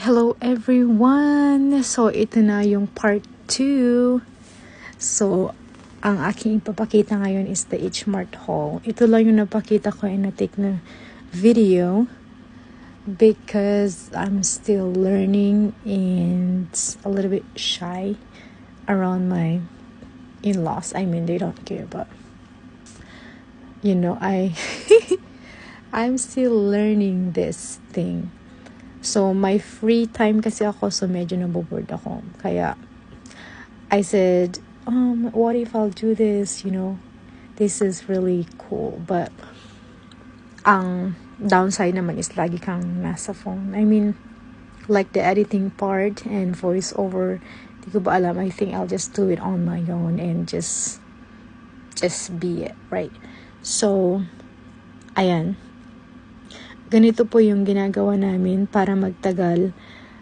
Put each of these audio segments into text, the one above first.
Hello everyone! So, ito na yung part 2. So, ang aking ipapakita ngayon is the H Mart haul. Ito lang yung napakita ko and na-take na video because I'm still learning and a little bit shy around my in-laws. I mean, they don't care, but I'm still learning this thing. So, my free time kasi ako, so medyo naboboard ako. Kaya, I said, what if I'll do this, this is really cool. But, ang downside naman is lagi kang nasa phone. I mean, like the editing part and voiceover, di ko ba alam, I think I'll just do it on my own and just be it, right? So, ayan. Ganito po yung ginagawa namin para magtagal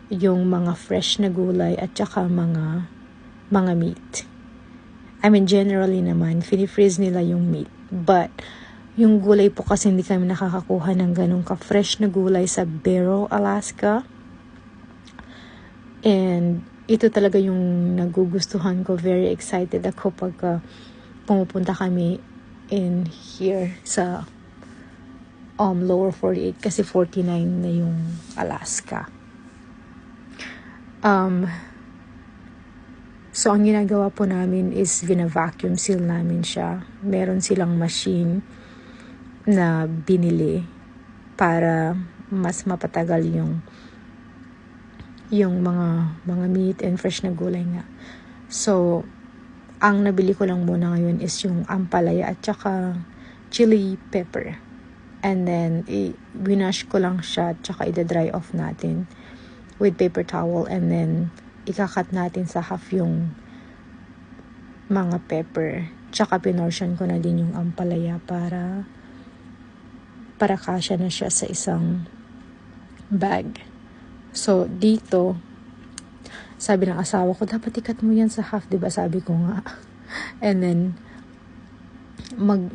yung mga fresh na gulay at saka mga meat. I mean, generally naman, fini-freeze nila yung meat. But, yung gulay po kasi hindi kami nakakakuha ng ganun ka-fresh na gulay sa Barrow, Alaska. And, ito talaga yung nagugustuhan ko. Very excited ako pag pumupunta kami in here sa lower 48 kasi 49 na yung Alaska. So, ang ginagawa po namin is vina-vacuum seal namin siya. Meron silang machine na binili para mas mapatagal yung mga meat and fresh na gulay nga. So, ang nabili ko lang muna ngayon is yung ampalaya at saka chili pepper. And then, winash ko lang siya, tsaka ida-dry off natin with paper towel. And then, ikakat natin sa half yung mga pepper. Tsaka pinortion ko na din yung ampalaya para kasya na siya sa isang bag. So, dito, sabi ng asawa ko, dapat ikat mo yan sa half, diba? Sabi ko nga. And then,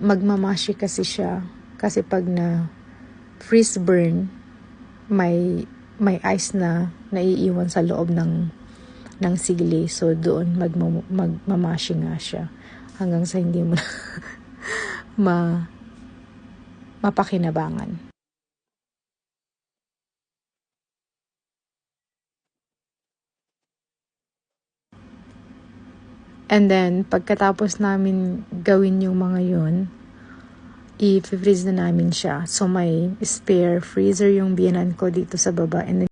magmamashi kasi siya. Kasi pag na freeze burn, may ice na naiiwan sa loob ng sili. So, doon magmamashi nga siya. Hanggang sa hindi mo na mapakinabangan. And then, pagkatapos namin gawin yung mga yun, i-freeze na namin siya. So, may spare freezer yung biyanan ko dito sa baba. And then,